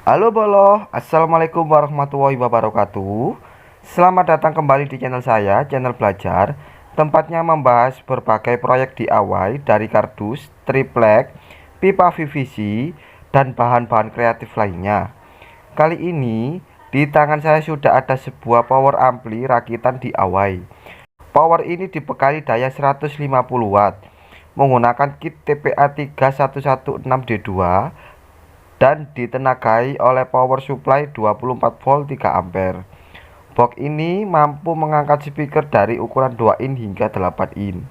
Halo Boloh, Assalamualaikum warahmatullahi wabarakatuh. Selamat datang kembali di channel saya, channel belajar. Tempatnya membahas berbagai proyek DIY dari kardus, triplek, pipa PVC, dan bahan-bahan kreatif lainnya. Kali ini, di tangan saya sudah ada sebuah power ampli rakitan DIY. Power ini dibekali daya 150 watt, menggunakan kit TPA 3116D2 dan ditenagai oleh power supply 24 volt 3 ampere. Box ini mampu mengangkat speaker dari ukuran 2 in hingga 8 in.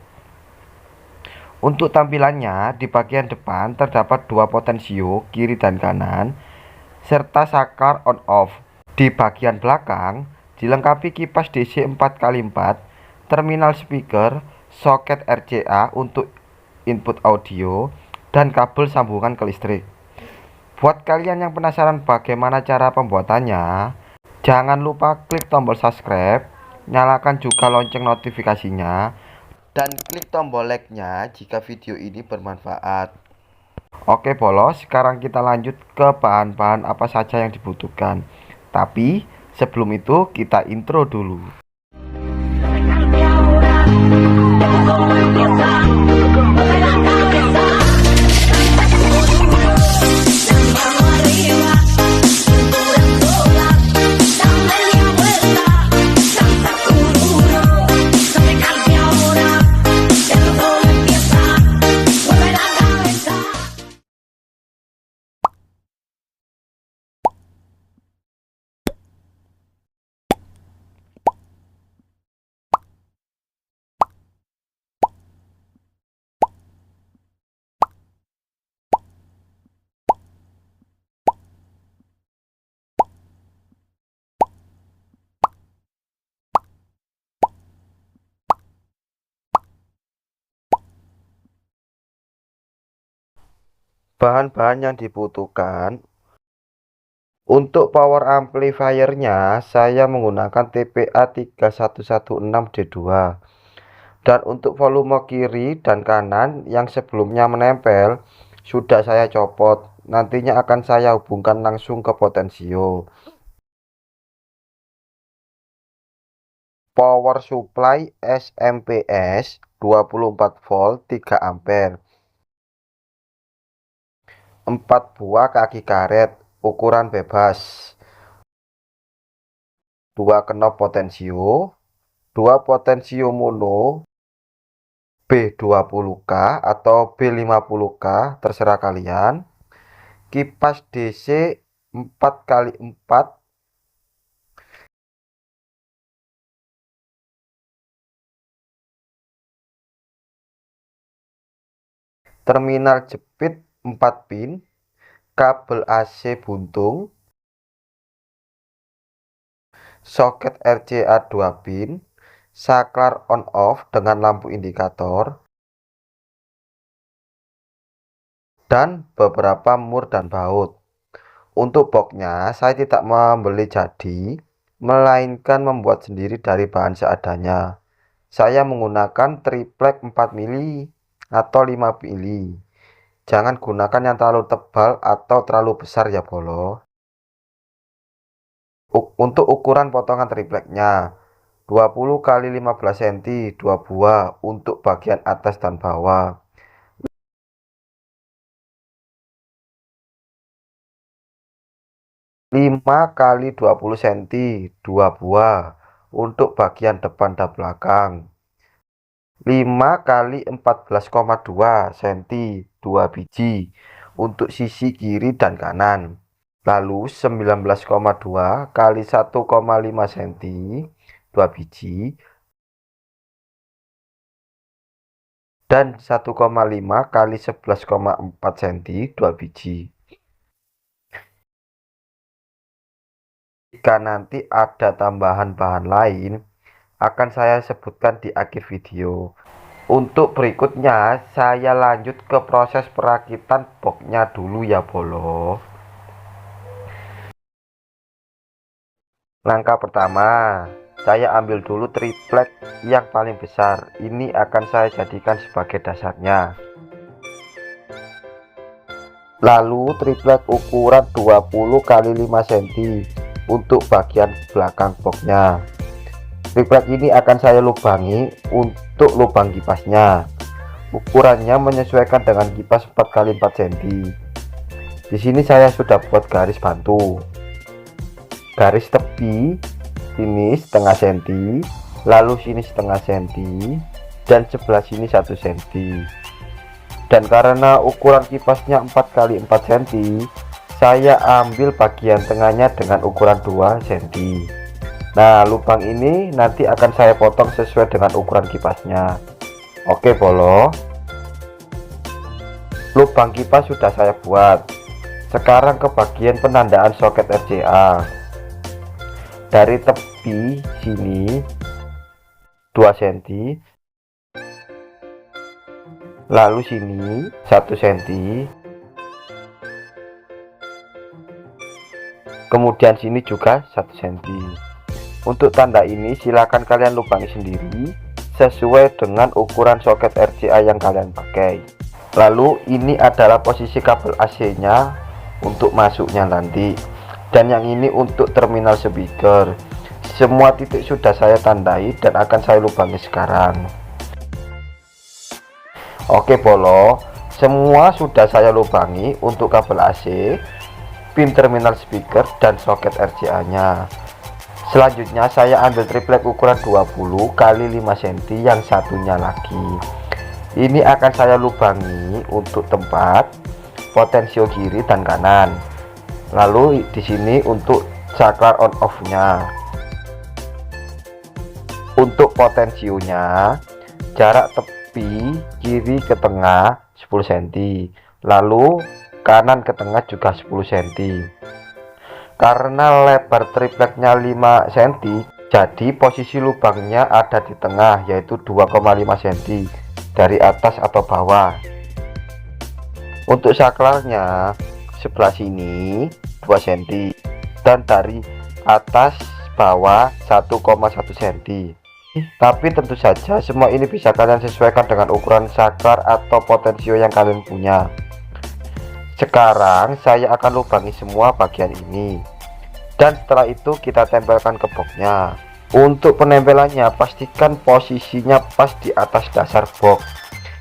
Untuk tampilannya, di bagian depan terdapat dua potensio kiri dan kanan serta saklar on off. Di bagian belakang dilengkapi kipas DC 4x4, terminal speaker, soket RCA untuk input audio, dan kabel sambungan ke listrik. Buat kalian yang penasaran bagaimana cara pembuatannya, jangan lupa klik tombol subscribe, nyalakan juga lonceng notifikasinya, dan klik tombol like-nya jika video ini bermanfaat. Oke bolos, sekarang kita lanjut ke bahan-bahan apa saja yang dibutuhkan. Tapi sebelum itu kita intro dulu. Bahan-bahan yang dibutuhkan untuk power amplifiernya, saya menggunakan TPA 3116D2. Dan untuk volume kiri dan kanan yang sebelumnya menempel sudah saya copot. Nantinya akan saya hubungkan langsung ke potensio. Power supply SMPS 24 volt 3 ampere. 4 buah kaki karet ukuran bebas. 2 knop potensio, 2 potensio mono B20K atau B50K, terserah kalian. Kipas DC 4x4, terminal jepit 4 pin, kabel AC buntung, soket RCA 2 pin, saklar on off dengan lampu indikator, dan beberapa mur dan baut. Untuk boxnya saya tidak membeli jadi, melainkan membuat sendiri dari bahan seadanya. Saya menggunakan triplek 4 mili atau 5 mili. Jangan gunakan yang terlalu tebal atau terlalu besar ya bolo. Untuk ukuran potongan tripleknya 20 x 15 cm 2 buah untuk bagian atas dan bawah. 5 x 20 cm 2 buah untuk bagian depan dan belakang. 5 x 14,2 cm 2 biji untuk sisi kiri dan kanan. Lalu 19,2 x 1,5 cm 2 biji dan 1,5 x 11,4 cm 2 biji. Jika nanti ada tambahan bahan lain, akan saya sebutkan di akhir video. Untuk berikutnya, saya lanjut ke proses perakitan boxnya dulu ya bolo. Langkah pertama, saya ambil dulu triplek yang paling besar. Ini akan saya jadikan sebagai dasarnya. Lalu triplek ukuran 20 x 5 cm untuk bagian belakang boxnya. Triplek ini akan saya lubangi untuk lubang kipasnya. Ukurannya menyesuaikan dengan kipas 4 x 4 cm. Di sini saya sudah buat garis bantu. Garis tepi ini setengah senti, lalu sini setengah senti, dan sebelah sini 1 cm. Dan karena ukuran kipasnya 4 x 4 cm, saya ambil bagian tengahnya dengan ukuran 2 cm. Nah, lubang ini nanti akan saya potong sesuai dengan ukuran kipasnya. Oke Bolo, lubang kipas sudah saya buat. Sekarang ke bagian penandaan soket RCA. Dari tepi sini 2 cm, lalu sini 1 cm, kemudian sini juga 1 cm. Untuk tanda ini silakan kalian lubangi sendiri sesuai dengan ukuran soket RCA yang kalian pakai. Lalu ini adalah posisi kabel AC nya untuk masuknya nanti, dan yang ini untuk terminal speaker. Semua titik sudah saya tandai dan akan saya lubangi sekarang. Oke Bolo, semua sudah saya lubangi untuk kabel AC, pin terminal speaker, dan soket RCA nya. Selanjutnya saya ambil triplek ukuran 20 x 5 cm yang satunya lagi. Ini akan saya lubangi untuk tempat potensio kiri dan kanan. Lalu di sini untuk saklar on off-nya. Untuk potensionya, jarak tepi kiri ke tengah 10 cm, lalu kanan ke tengah juga 10 cm. Karena lebar tripleknya 5 cm, jadi posisi lubangnya ada di tengah, yaitu 2,5 cm dari atas atau bawah. Untuk saklarnya sebelah sini 2 cm dan dari atas bawah 1,1 cm. Tapi tentu saja semua ini bisa kalian sesuaikan dengan ukuran saklar atau potensio yang kalian punya. Sekarang saya akan lubangi semua bagian ini, dan setelah itu kita tempelkan ke boxnya. Untuk penempelannya pastikan posisinya pas di atas dasar box,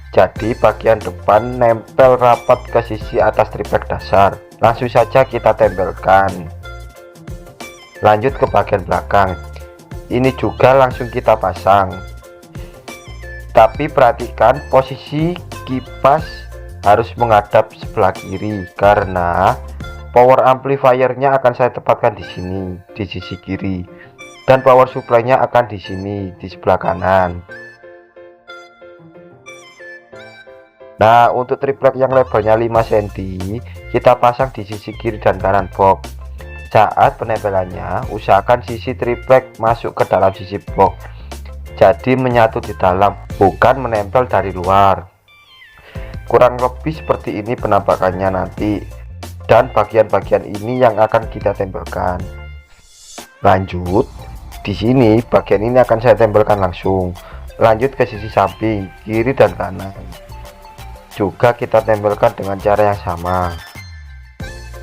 jadi bagian depan nempel rapat ke sisi atas triplek dasar. Langsung saja kita tempelkan. Lanjut ke bagian belakang, ini juga langsung kita pasang. Tapi perhatikan posisi kipas harus menghadap sebelah kiri, karena power amplifiernya akan saya tempatkan di sini, di sisi kiri, dan power supply-nya akan di sini, di sebelah kanan. Nah, untuk triplek yang lebarnya 5 cm kita pasang di sisi kiri dan kanan box. Saat penempelannya usahakan sisi triplek masuk ke dalam sisi box, jadi menyatu di dalam, bukan menempel dari luar. Kurang lebih seperti ini penampakannya nanti, dan bagian-bagian ini yang akan kita tempelkan. Lanjut, di sini bagian ini akan saya tempelkan langsung. Lanjut ke sisi samping kiri dan kanan, juga kita tempelkan dengan cara yang sama.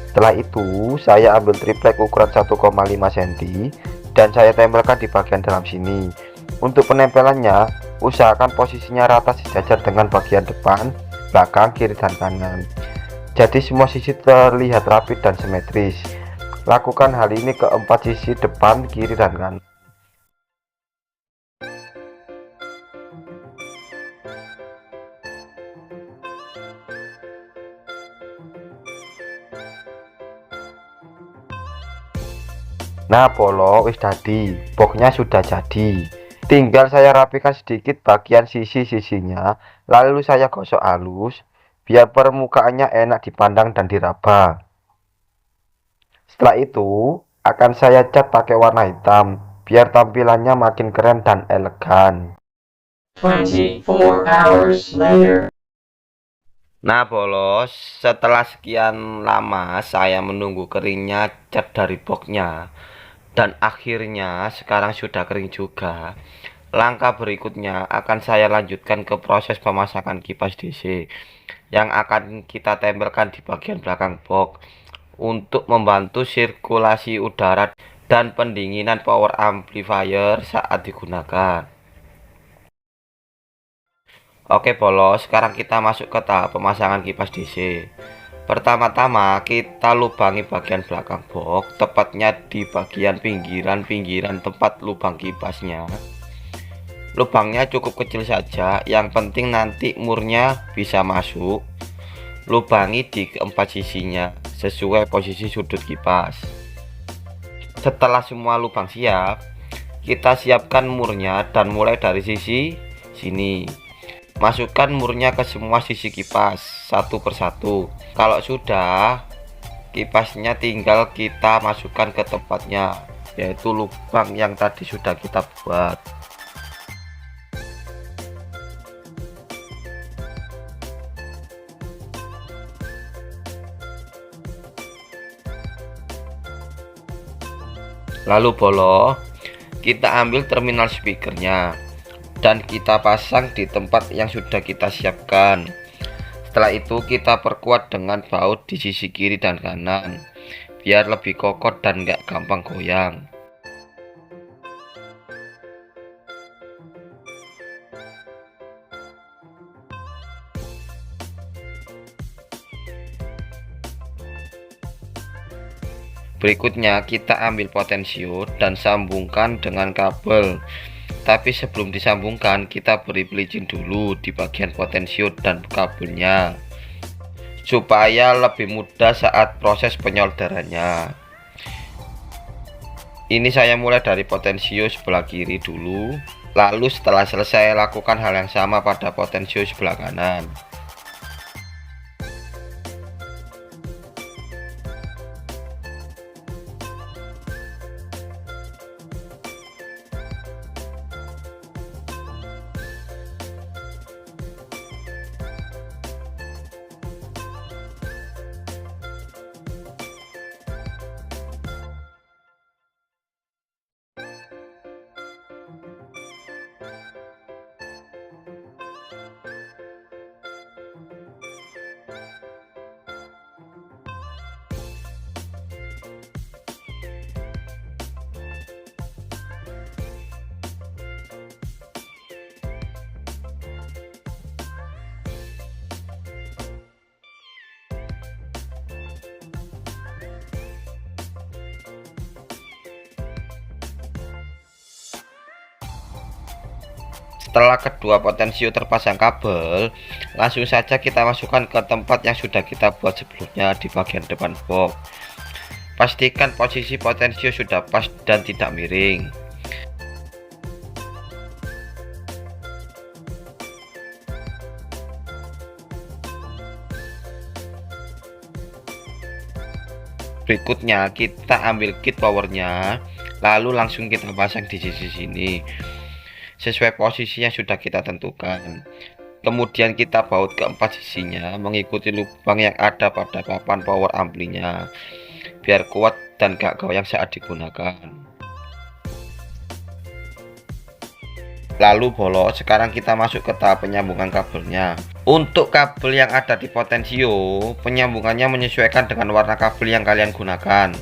Setelah itu saya ambil triplek ukuran 1,5 cm dan saya tempelkan di bagian dalam sini. Untuk penempelannya usahakan posisinya rata sejajar dengan bagian depan, belakang, kiri, dan kanan, jadi semua sisi terlihat rapi dan simetris. Lakukan hal ini ke 4 sisi depan, kiri, dan kanan. Nah Bolo, wis tadi boxnya sudah jadi, tinggal saya rapikan sedikit bagian sisi-sisinya, lalu saya gosok halus biar permukaannya enak dipandang dan diraba. Setelah itu akan saya cat pakai warna hitam biar tampilannya makin keren dan elegan. 24 hours later. Nah bolos, setelah sekian lama saya menunggu keringnya cat dari boxnya, dan akhirnya sekarang sudah kering juga. Langkah berikutnya akan saya lanjutkan ke proses pemasangan kipas DC, yang akan kita tempelkan di bagian belakang box untuk membantu sirkulasi udara dan pendinginan power amplifier saat digunakan. Oke bolos, sekarang kita masuk ke tahap pemasangan kipas DC. Pertama-tama kita lubangi bagian belakang box, tepatnya di bagian pinggiran tempat lubang kipasnya. Lubangnya cukup kecil saja, yang penting nanti murnya bisa masuk. Lubangi di keempat sisinya sesuai posisi sudut kipas. Setelah semua lubang siap, kita siapkan murnya dan mulai dari sisi sini. Masukkan murnya ke semua sisi kipas satu persatu. Kalau sudah, kipasnya tinggal kita masukkan ke tempatnya, yaitu lubang yang tadi sudah kita buat. Lalu bolo, kita ambil terminal speakernya dan kita pasang di tempat yang sudah kita siapkan. Setelah itu kita perkuat dengan baut di sisi kiri dan kanan biar lebih kokoh dan gak gampang goyang. Berikutnya kita ambil potensio dan sambungkan dengan kabel. Tapi sebelum disambungkan, kita beri pelicin dulu di bagian potensio dan kabelnya supaya lebih mudah saat proses penyolderannya. Ini saya mulai dari potensio sebelah kiri dulu, lalu setelah selesai lakukan hal yang sama pada potensio sebelah kanan. Setelah kedua potensio terpasang kabel, langsung saja kita masukkan ke tempat yang sudah kita buat sebelumnya di bagian depan box. Pastikan posisi potensio sudah pas dan tidak miring. Berikutnya kita ambil kit powernya, lalu langsung kita pasang di sisi sini sesuai posisi yang sudah kita tentukan. Kemudian kita baut keempat sisinya mengikuti lubang yang ada pada papan power amplinya biar kuat dan gak goyang saat digunakan. Lalu bolo, sekarang kita masuk ke tahap penyambungan kabelnya. Untuk kabel yang ada di potensio, penyambungannya menyesuaikan dengan warna kabel yang kalian gunakan.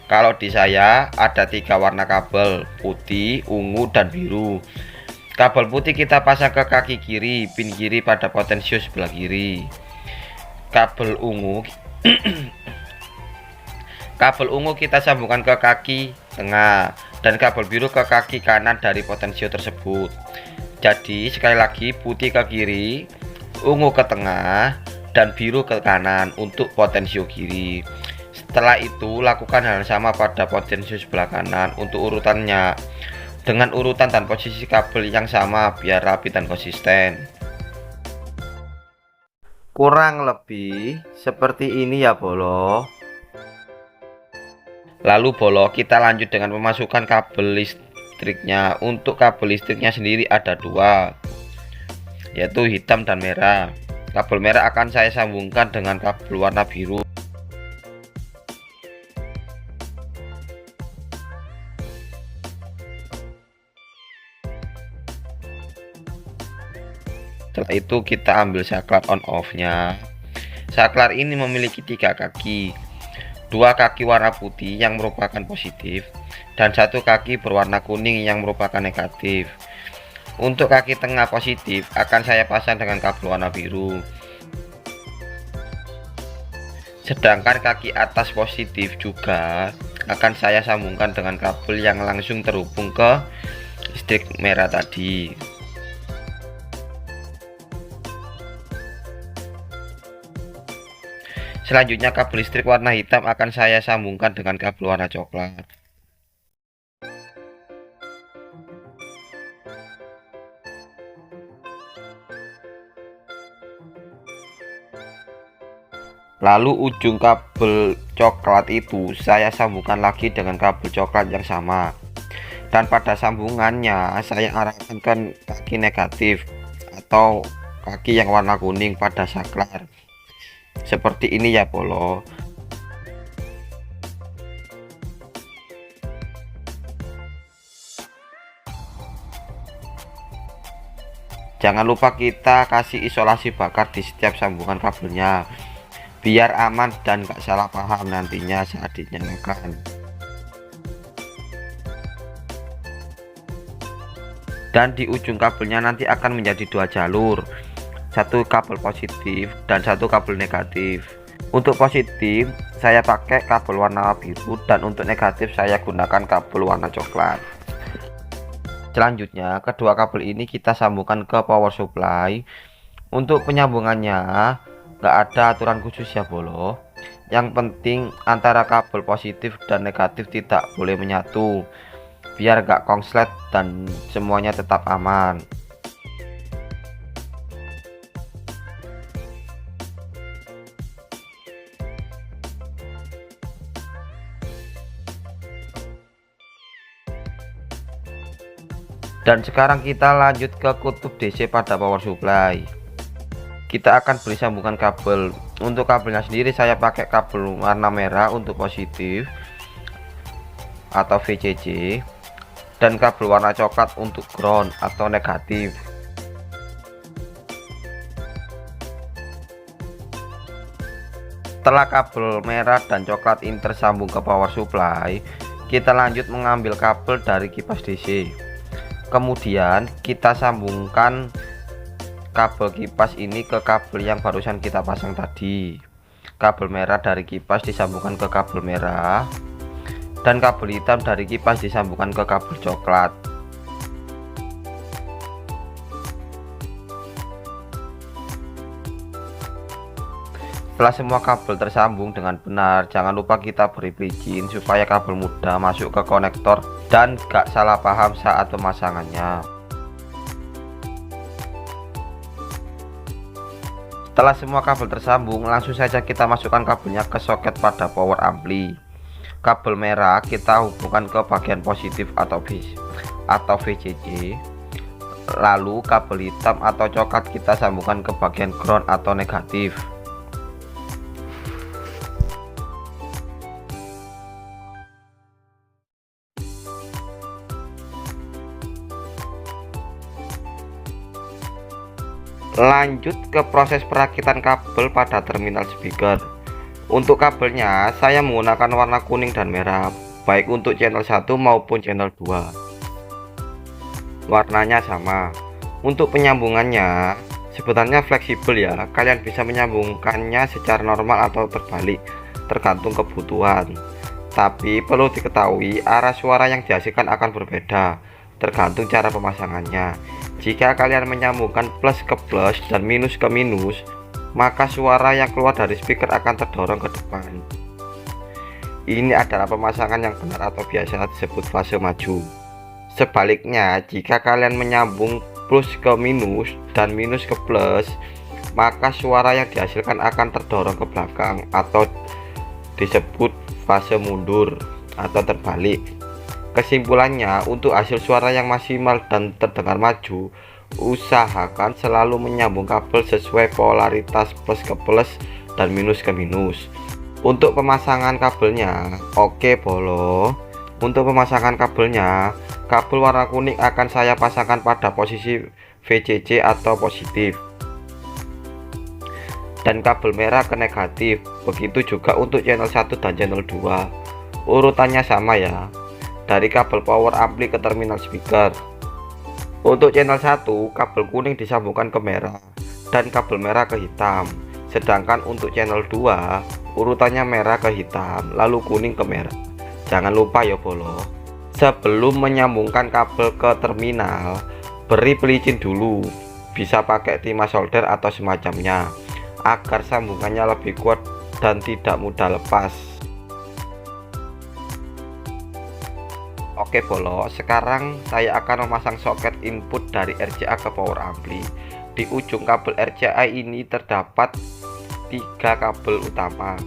Kalau di saya ada 3 warna kabel, putih, ungu, dan biru. Kabel putih kita pasang ke kaki kiri, pin kiri pada potensio sebelah kiri. Kabel ungu kabel ungu kita sambungkan ke kaki tengah dan kabel biru ke kaki kanan dari potensio tersebut. Jadi sekali lagi, putih ke kiri, ungu ke tengah, dan biru ke kanan untuk potensio kiri. Setelah itu lakukan hal yang sama pada potensio sebelah kanan untuk urutannya dengan urutan dan posisi kabel yang sama biar rapi dan konsisten. Kurang lebih seperti ini ya bolo. Lalu bolo, kita lanjut dengan memasukkan kabel listriknya. Untuk kabel listriknya sendiri ada 2, yaitu hitam dan merah. Kabel merah akan saya sambungkan dengan kabel warna biru. Setelah itu kita ambil saklar on off-nya. Saklar ini memiliki 3 kaki, 2 kaki warna putih yang merupakan positif dan 1 kaki berwarna kuning yang merupakan negatif. Untuk kaki tengah positif akan saya pasang dengan kabel warna biru, sedangkan kaki atas positif juga akan saya sambungkan dengan kabel yang langsung terhubung ke listrik merah tadi. Selanjutnya kabel listrik warna hitam akan saya sambungkan dengan kabel warna coklat. Lalu ujung kabel coklat itu saya sambungkan lagi dengan kabel coklat yang sama. Dan pada sambungannya saya arahkan ke kaki negatif atau kaki yang warna kuning pada saklar. Seperti ini ya Polo. Jangan lupa kita kasih isolasi bakar di setiap sambungan kabelnya, biar aman dan gak salah paham nantinya saat dinyalakan. Dan di ujung kabelnya nanti akan menjadi 2 jalur, 1 kabel positif dan 1 kabel negatif. Untuk positif saya pakai kabel warna biru dan untuk negatif saya gunakan kabel warna coklat. Selanjutnya kedua kabel ini kita sambungkan ke power supply. Untuk penyambungannya nggak ada aturan khusus ya Bolo. Yang penting antara kabel positif dan negatif tidak boleh menyatu, biar nggak konslet dan semuanya tetap aman. Dan sekarang kita lanjut ke kutub DC pada power supply. Kita akan beri sambungan kabel. Untuk kabelnya sendiri saya pakai kabel warna merah untuk positif atau VCC, dan kabel warna coklat untuk ground atau negatif. Setelah kabel merah dan coklat ini tersambung ke power supply, kita lanjut mengambil kabel dari kipas DC. Kemudian kita sambungkan kabel kipas ini ke kabel yang barusan kita pasang tadi. Kabel merah dari kipas disambungkan ke kabel merah, dan kabel hitam dari kipas disambungkan ke kabel coklat. Setelah semua kabel tersambung dengan benar, jangan lupa kita beri pelicin supaya kabel mudah masuk ke konektor dan gak salah paham saat pemasangannya. Setelah semua kabel tersambung, langsung saja kita masukkan kabelnya ke soket pada power ampli. Kabel merah kita hubungkan ke bagian positif atau VCC. Lalu kabel hitam atau coklat kita sambungkan ke bagian ground atau negatif. Lanjut ke proses perakitan kabel pada terminal speaker. Untuk kabelnya saya menggunakan warna kuning dan merah, baik untuk channel 1 maupun channel 2. Warnanya sama. Untuk penyambungannya sebenarnya fleksibel ya, kalian bisa menyambungkannya secara normal atau terbalik, tergantung kebutuhan. Tapi perlu diketahui arah suara yang dihasilkan akan berbeda, tergantung cara pemasangannya. Jika kalian menyambungkan plus ke plus dan minus ke minus, maka suara yang keluar dari speaker akan terdorong ke depan. Ini adalah pemasangan yang benar atau biasa disebut fase maju. Sebaliknya, jika kalian menyambung plus ke minus dan minus ke plus, maka suara yang dihasilkan akan terdorong ke belakang atau disebut fase mundur atau terbalik. Kesimpulannya, untuk hasil suara yang maksimal dan terdengar maju, usahakan selalu menyambung kabel sesuai polaritas plus ke plus dan minus ke minus. Untuk pemasangan kabelnya, oke Bolo. Untuk pemasangan kabelnya, kabel warna kuning akan saya pasangkan pada posisi VCC atau positif. dan kabel merah ke negatif. Begitu juga untuk channel 1 dan channel 2. Urutannya sama ya, dari kabel power ampli ke terminal speaker. Untuk channel 1, kabel kuning disambungkan ke merah dan kabel merah ke hitam. Sedangkan untuk channel 2, urutannya merah ke hitam, lalu kuning ke merah. Jangan lupa ya bolo, sebelum menyambungkan kabel ke terminal, beri pelicin dulu. Bisa pakai timah solder atau semacamnya, agar sambungannya lebih kuat dan tidak mudah lepas. Oke bolo, sekarang saya akan memasang soket input dari RCA ke power ampli. Di ujung kabel RCA ini terdapat 3 kabel utama.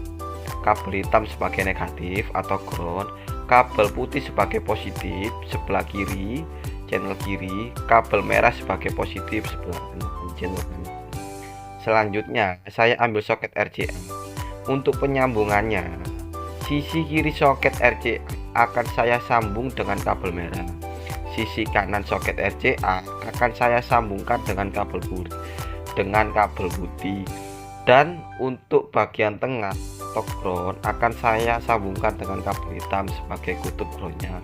Kabel hitam sebagai negatif atau ground, kabel putih sebagai positif sebelah kiri channel kiri, kabel merah sebagai positif sebelah kanan channel kanan. Selanjutnya saya ambil soket RCA. Untuk penyambungannya, sisi kiri soket RCA akan saya sambung dengan kabel merah. Sisi kanan soket RCA akan saya sambungkan dengan kabel putih. Dan untuk bagian tengah atau ground akan saya sambungkan dengan kabel hitam sebagai kutub groundnya.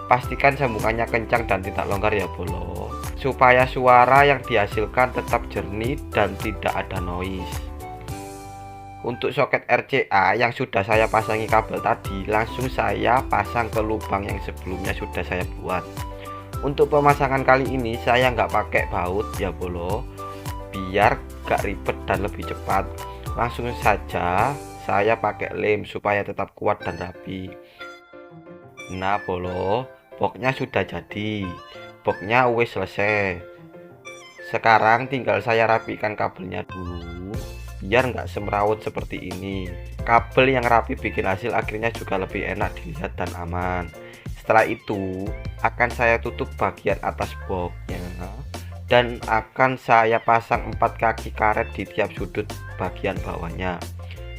Pastikan sambungannya kencang dan tidak longgar ya bolo, supaya suara yang dihasilkan tetap jernih dan tidak ada noise. Untuk soket RCA yang sudah saya pasangi kabel tadi, langsung saya pasang ke lubang yang sebelumnya sudah saya buat. Untuk pemasangan kali ini saya nggak pakai baut ya bolo, biar gak ribet dan lebih cepat. Langsung saja saya pakai lem supaya tetap kuat dan rapi. Nah bolo, boxnya sudah jadi, boxnya wis selesai. Sekarang tinggal saya rapikan kabelnya dulu, biar nggak semrawut seperti ini. Kabel yang rapi bikin hasil akhirnya juga lebih enak dilihat dan aman. Setelah itu akan saya tutup bagian atas boxnya dan akan saya pasang 4 kaki karet di tiap sudut bagian bawahnya,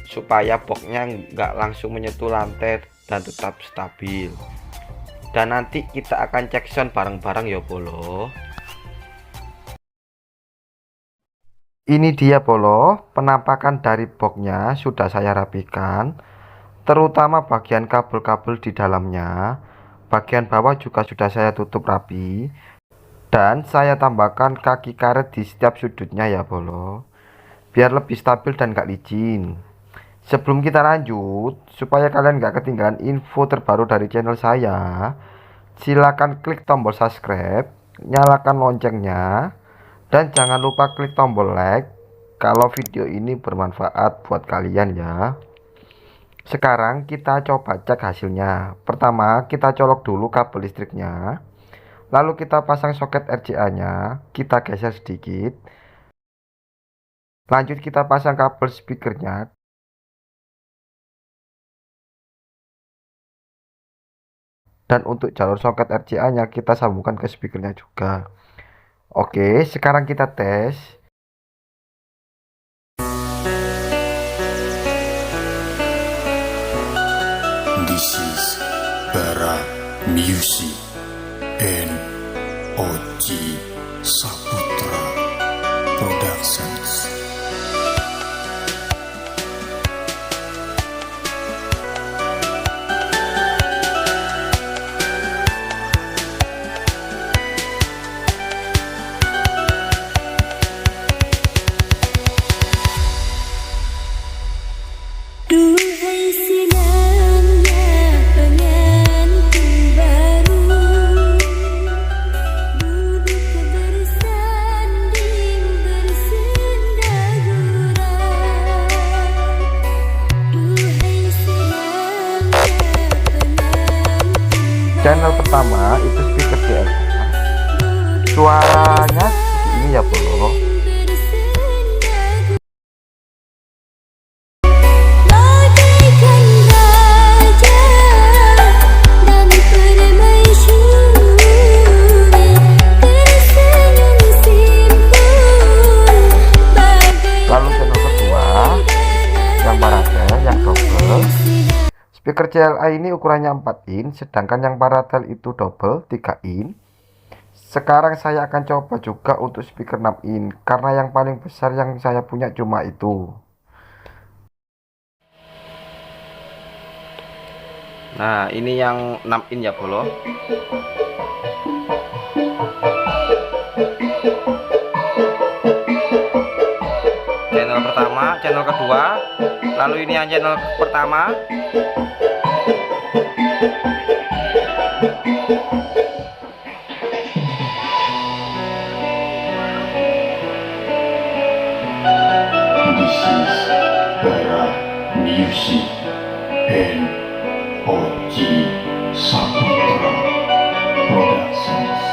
supaya boxnya nggak langsung menyentuh lantai dan tetap stabil. Dan nanti kita akan cek sound bareng-bareng ya bolo. Ini dia bolo, penampakan dari boxnya sudah saya rapikan, terutama bagian kabel-kabel di dalamnya. Bagian bawah juga sudah saya tutup rapi, dan saya tambahkan kaki karet di setiap sudutnya ya bolo, biar lebih stabil dan gak licin. Sebelum kita lanjut, supaya kalian gak ketinggalan info terbaru dari channel saya, silakan klik tombol subscribe, nyalakan loncengnya, dan jangan lupa klik tombol like kalau video ini bermanfaat buat kalian ya. Sekarang kita coba cek hasilnya. Pertama kita colok dulu kabel listriknya, lalu kita pasang soket RCA nya, kita geser sedikit. Lanjut kita pasang kabel speakernya, dan untuk jalur soket RCA nya kita sambungkan ke speakernya juga. Oke, sekarang kita tes. This is Bara Music and OG Saputra Productions. Duhai sinangnya pengantin baru, duduk bersanding bersenda gurau. Duhai sinangnya pengantin Channel pertama itu speaker DLA. Suaranya seperti ini ya bro. Speaker CLA ini ukurannya 4 in, sedangkan yang Paratel itu double 3 in. Sekarang saya akan coba juga untuk speaker 6 in karena yang paling besar yang saya punya cuma itu. Nah, ini yang 6 in ya, Bolo. Channel pertama, channel kedua, lalu ini yang channel pertama. This is Bara Music and Oji Saputra Productions.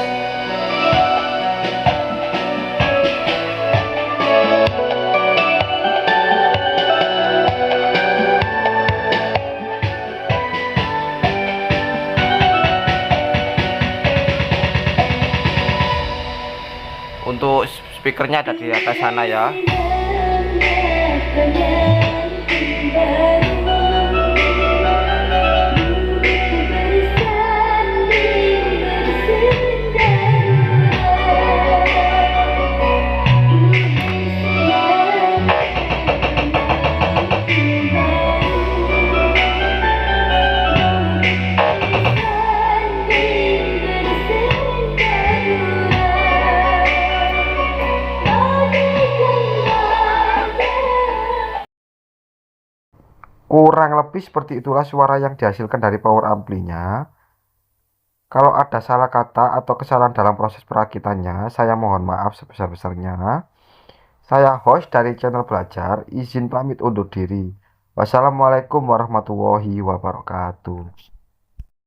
Untuk speakernya ada di atas sana ya. Kurang lebih seperti itulah suara yang dihasilkan dari power amplinya. Kalau ada salah kata atau kesalahan dalam proses perakitannya, saya mohon maaf sebesar-besarnya. Saya host dari channel Belajar, izin pamit undur diri. Wassalamualaikum warahmatullahi wabarakatuh.